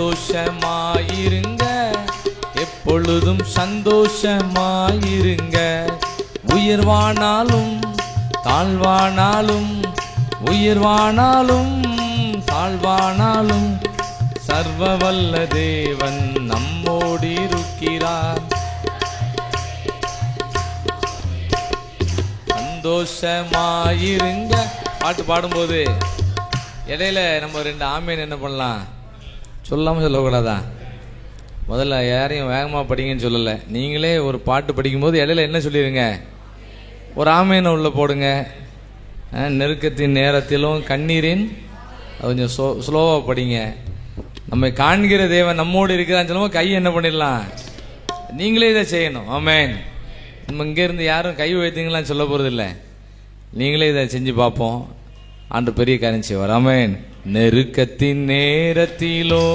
சந்தோஷமாயிருங்க, எப்பொழுதும் சந்தோஷமாயிருங்க. உயர்வானாலும் தாழ்வானாலும், உயர்வானாலும் தாழ்வானாலும், சர்வ வல்ல தேவன் நம்மோடு இருக்கிறார். சந்தோஷமாயிருங்க. பாட்டு பாடும்போது இடையில நம்ம 2 ஆமீன் என்ன பண்ணலாம்? சொல்லாமல் சொல்லக்கூடாதா? முதல்ல யாரையும் வேகமாக படிங்கன்னு சொல்லலை. நீங்களே ஒரு பாட்டு படிக்கும்போது இடையில என்ன சொல்லிடுங்க? ஒரு ஆமீனை உள்ள போடுங்க. நெருக்கத்தின் நேரத்திலும் கண்ணீரின் கொஞ்சம் ஸ்லோவாக படிங்க. நம்ம காண்கிற தேவன் நம்மோடு இருக்கிறான்னு சொல்லும்போது கை என்ன பண்ணிடலாம்? நீங்களே இதை செய்யணும். ஆமேன். நம்ம இங்கேருந்து யாரும் கை வைத்தீங்களான்னு சொல்ல போகிறது இல்லை. நீங்களே இதை செஞ்சு பார்ப்போம். ஆண்டு பெரிய காரியம் செய்வார். ஆமேன். நெருக்கத்தின் நேரத்திலோ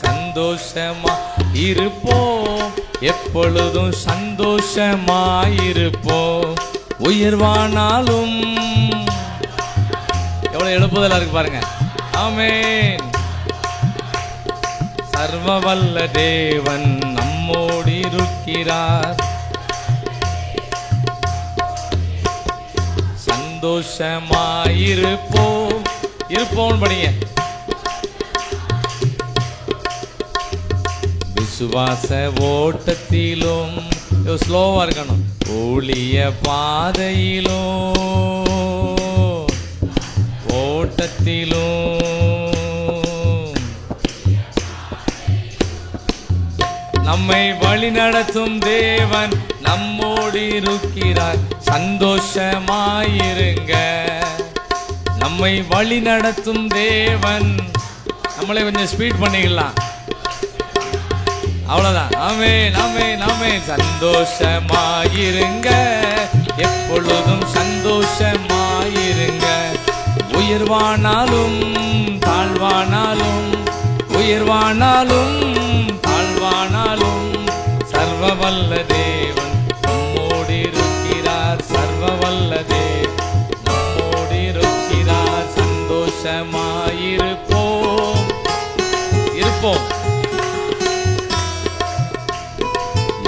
சந்தோஷமா இருப்போம், எப்பொழுதும் சந்தோஷமாயிருப்போம். உயர்வானாலும் எவ்வளவு எழுப்புதலா இருக்கு பாருங்க. ஆமென். சர்வ வல்ல தேவன் நம்மோடு இருக்கிறார். சந்தோஷமாயிருப்போம், இருப்போம் படிங்க. விசுவாச ஓட்டத்திலும் ஸ்லோவா இருக்கணும். ஊழிய பாதையிலும் ஓட்டத்திலும் நம்மை வழி நடத்தும் தேவன் நம்மோடு இருக்கிறார். சந்தோஷமாயிருங்க. நம்மை வழி நடத்தும் தேவன். நம்மளே கொஞ்சம் ஸ்பீட் பண்ணிக்கலாம். அவ்வளவுதான். ஆமென், ஆமென், ஆமென். சந்தோஷமாயிருங்க, எப்பொழுதும் சந்தோஷமாயிருங்க. உயர்வானாலும் தாழ்வானாலும், உயர்வானாலும் தாழ்வானாலும், சர்வ வல்ல தேவன் நம்மோடு இருக்கிறார். சர்வ வல்ல தேவன் நம்மோடு இருக்கிறார். சந்தோஷமாயிருப்போம், இருப்போம்.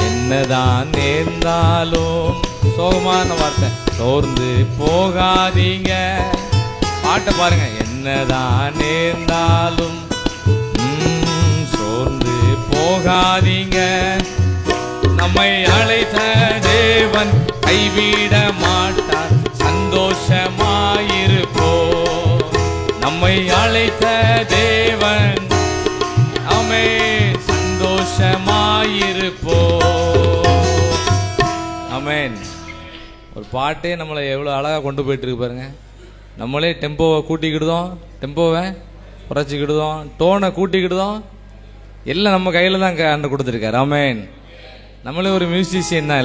என்னதான் நேர்ந்தாலும், சோகமான வார்த்தை, சோர்ந்து போகாதீங்க. பாட்டை பாருங்க. என்னதான் நேர்ந்தாலும் சோர்ந்து போகாதீங்க. நம்மை அழைத்த தேவன் கைவிட மாட்டார். சந்தோஷமாயிருப்போம். நம்மை அழைத்த தேவன் அமே சந்தோஷமாயிருப்போம். ஆமென். ஒரு பாட்டே நம்மளை எவ்வளோ அழகாக கொண்டு போயிட்டு இருக்கு பாருங்க. நம்மளே டெம்போவை கூட்டிக்கிடுதோம், டெம்போவை குறைச்சிக்கிடுதோம், டோனை கூட்டிக்கிடுதோம். எல்லாம் நம்ம கையில் தான் ஆண்டு கொடுத்துருக்காரு. ஆமென். நம்மளே ஒரு மியூசிஷியன் தான்.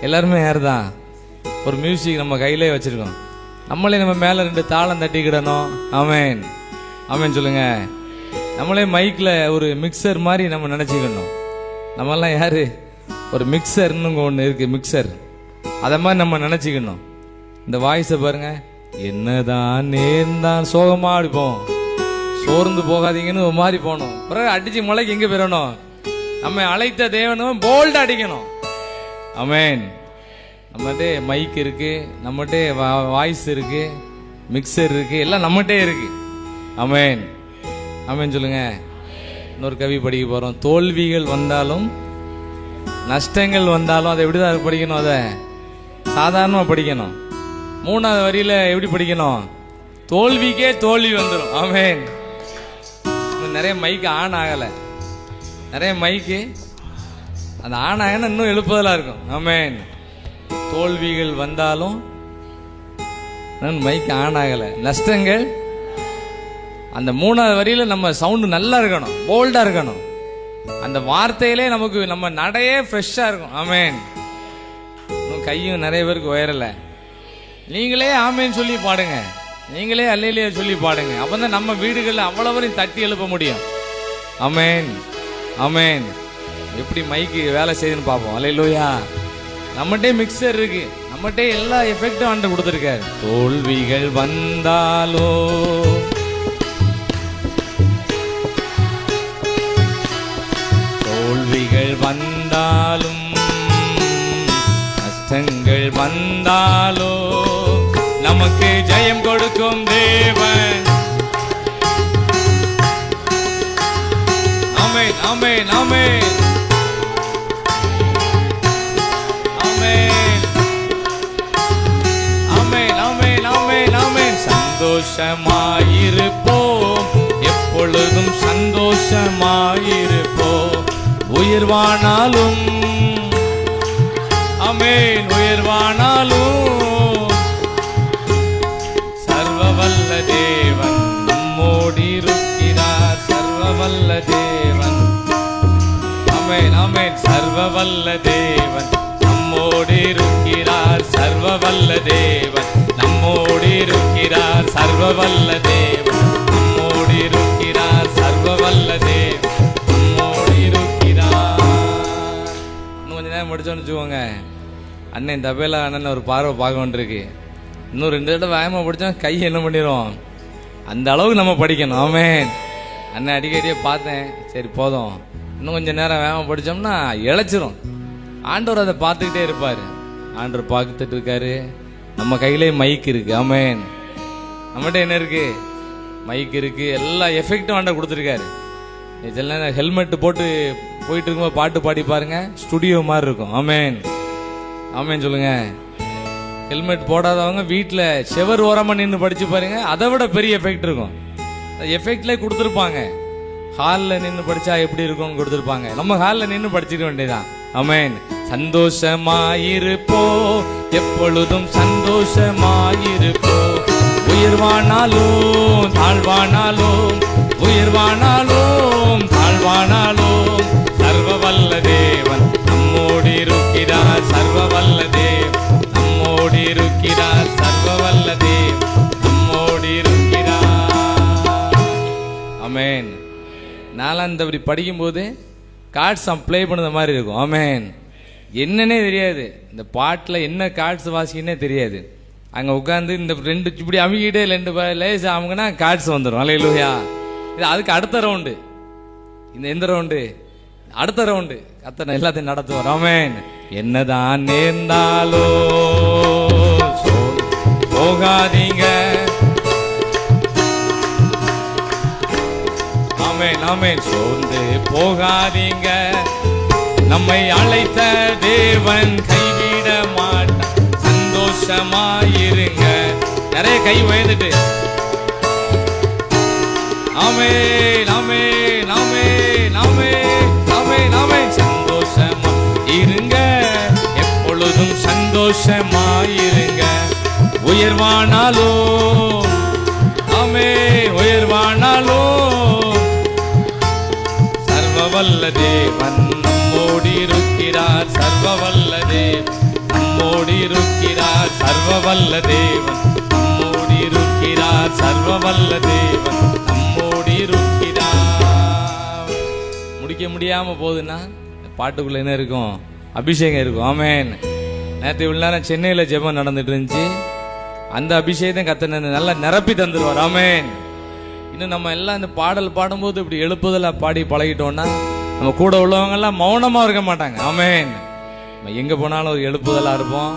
எல்லாருமே யார் தான்? ஒரு மியூசிக் நம்ம கையிலே வச்சுருக்கோம். நம்மளே நம்ம மேலே 2 தாளம் தட்டிக்கிடணும். ஆமென், ஆமென் சொல்லுங்க. நம்மளே மைக்கில் ஒரு மிக்சர் மாதிரி நம்ம நினச்சிக்கணும். நம்மெல்லாம் யார்? ஒரு மிக்சர்னு ஒன்று இருக்குது, மிக்சர். அதை மாதிரி நம்ம நினச்சிக்கணும். இந்த வாய்ஸை பாருங்க. என்னதான் நேர்ந்தான் சோகமாக அடிப்போம். சோர்ந்து போகாதீங்கன்னு ஒரு மாதிரி போகணும். பிறகு அடிச்சு மலைக்கு எங்கே போயிடணும்? நம்ம அழைத்த தேவனும் போல்டாக அடிக்கணும். ஆமென். நம்மகிட்டே மைக் இருக்கு, நம்மகிட்டே வாய்ஸ் இருக்கு, மிக்சர் இருக்கு, எல்லாம் நம்மகிட்டே இருக்கு. ஆமென், ஆமென் சொல்லுங்க. இன்னொரு கவி படிக்க போறோம். தோல்விகள் வந்தாலும் நஷ்டங்கள் வந்தாலும் அதை எப்படிதான் படிக்கணும்? அதை சாதாரணமா படிக்கணும். 3வது வரியில எப்படி படிக்கணும்? தோல்விக்கே தோல்வி வந்துடும். ஆமென். நிறைய மைக்கு ஆன் ஆகல, நிறைய மைக்கு அந்த ஆன் ஆகனா இன்னும் எழுப்புதலா இருக்கும். ஆமென். தோல்விகள் வந்தாலும் மைக்கு ஆன் ஆகல, நஷ்டங்கள். அந்த 3வது வரியில நம்ம சவுண்டு நல்லா இருக்கணும், போல்டா இருக்கணும். அந்த வார்த்தையிலே நமக்கு நம்ம நடையே ஃப்ரெஷ்ஷா இருக்கும். ஆமேன். கையும் நிறைய பேருக்கு உயரல. நீங்களே ஆமேன் சொல்லி பாடுங்க, நீங்களே அல்லேலூயா சொல்லி பாடுங்க. அப்பதான் நம்ம வீடுகளில் அவ்வளவரையும் தட்டி எழுப்ப முடியும். ஆமேன் ஆமேன். எப்படி மைக்கு வேலை செய்யுதுன்னு பார்ப்போம். அல்லேலூயா. நம்மகிட்டே மிக்சர் இருக்கு, நம்மகிட்டே எல்லா எஃபெக்டும் ஆண்டு கொடுத்துருக்காரு. தோல்விகள் வந்தாலோ தோல்விகள் வந்தாலும் கஷ்டங்கள் வந்தாலோ நமக்கு ஜெயம் கொடுக்கும் தேவன். ஆமென் ஆமென் ஆமென் ஆமென் ஆமென் ஆமென் ஆமென் ஆமென். சந்தோஷமாயிருப்போம், எப்பொழுதும் சந்தோஷமாயிருப்போம். உயர்வானாலும் ஆமென், உயர்வானாலும் சர்வவல்ல தேவன் நம்மோடு இருக்கிறார். சர்வவல்ல தேவன் ஆமென் ஆமென். சர்வவல்ல தேவன் நம்மோடு இருக்கிறார். சர்வவல்ல தேவன் நம்மோடு இருக்கிறார். சர்வவல்ல தேவன் நம்மோடு இருக்கிறார். சர்வவல்ல தேவன் நம்மோடு இருக்கிறார். இன்னும் கொஞ்ச நேரம் முடிச்சோன்னு வச்சுக்கோங்க, அண்ணன் தபேலா அண்ணன் ஒரு பார்வை பார்க்க வேண்டியிருக்கு. இன்னும் 2 தடவை வேகமாக படித்தா கை என்ன பண்ணிடும், அந்த அளவுக்கு நம்ம படிக்கணும். ஆமென். அண்ணன் அடிக்கடியே பார்த்தேன், சரி போதும், இன்னும் கொஞ்சம் நேரம் வேகமாக படித்தோம்னா இழைச்சிரும். ஆண்டவர் அதை பார்த்துக்கிட்டே இருப்பார். ஆண்டவர் பார்த்துட்டு இருக்காரு. நம்ம கையிலே மைக் இருக்கு. ஆமென். நம்மகிட்ட என்ன இருக்கு, மைக் இருக்கு, எல்லா எஃபெக்டும் ஆண்டவர் கொடுத்துருக்காரு. இதெல்லாம் ஹெல்மெட் போட்டு போயிட்டு இருக்கும்போது பாட்டு பாடி பாருங்க, ஸ்டுடியோ மாதிரி இருக்கும். ஆமென் ஆமென் சொல்லுங்க. ஹெல்மெட் போடாதவங்க வீட்டில் செவர் ஓரமாக நின்று படிச்சு பாருங்க, அதை விட பெரிய எஃபெக்ட் இருக்கும். எஃபெக்ட்லேயே கொடுத்துருப்பாங்க. ஹாலில் நின்று படிச்சா எப்படி இருக்கும்னு கொடுத்துருப்பாங்க. நம்ம ஹாலில் நின்று படிச்சுக்க வேண்டியதான். ஆமென். சந்தோஷமாயிருப்போ, எப்பொழுதும் சந்தோஷமாயிருப்போ. உயர்வானாலும் தாழ்வானாலும், உயர்வானாலும் தாழ்வானாலும் சர்வவல்ல தேவன் நம்மோடு இருக்கிறார். சர்வவல்ல தேவன் நம்மோடு இருக்கிறார். சர்வவல்ல தேவன் நம்மோடு இருக்கிறார். ஆமென். நாலாம் இப்படி படிக்கும்போது கார்ட்ஸ் ப்ளே பண்ணது மாதிரி இருக்கும். ஆமென். என்னன்னே தெரியாது, இந்த பாட்டில் என்ன கார்ட்ஸ் வாசிக்கன்னே தெரியாது. அங்கே உட்காந்து இந்த 2 இப்படி அமுகிட்டே 2 லேசா அமுங்கன்னா கார்ட்ஸ் வந்துடும். அல்லேலூயா. இது அதுக்கு அடுத்த ரவுண்டு, இந்த எந்த ரவுண்டு, அடுத்த ரவுண்டு கர்த்தர் எல்லாத்தையும் நடத்துவார். ஆமென். என்னதான் நேர்ந்தாலோ போகாதீங்க. ஆமென் ஆமென். சோர்ந்து போகாதீங்க, நம்மை அழைத்த தேவன் கைவிட மாட்டார். சந்தோஷமாயிருங்க. நிறைய கை உயர்ந்துட்டு ஆமென் ஆமென் ஆமென் ஆமென் ஆமென் ஆமென். சந்தோஷமா இருங்க, எப்பொழுதும் சந்தோஷமாயிருங்க. உயர்வானாலும் ஆமென், உயர்வானாலும் சர்வவல்ல தேவன் நம்மோடு இருக்கிறார். சர்வவல்ல தேவன் நம்மோடு இருக்கிறார். சர்வவல்ல தேவன் நம்மோடு இருக்கிறார். சர்வவல்ல தேவன் நம்மோடு இருக்கிறார். முடிக்க முடியாம போகுதுன்னா பாட்டுக்குள்ள என்ன இருக்கும், அபிஷேகம் இருக்கும். ஆமென். நேற்று இவ்வளவு நேரம் சென்னையில ஜெபம் நடந்துட்டு இருந்துச்சு. அந்த அபிஷேகத்தை கர்த்தர் நல்லா நிரப்பி தந்துருவார். ஆமென். இன்னும் நம்ம எல்லாம் இந்த பாடல் பாடும்போது இப்படி எழுப்புதல பாடி பழகிட்டோம்னா நம்ம கூட உள்ளவங்க எல்லாம் மௌனமா இருக்க மாட்டாங்க. ஆமென். எங்க போனாலும் ஒரு எழுப்புதலா இருப்போம்.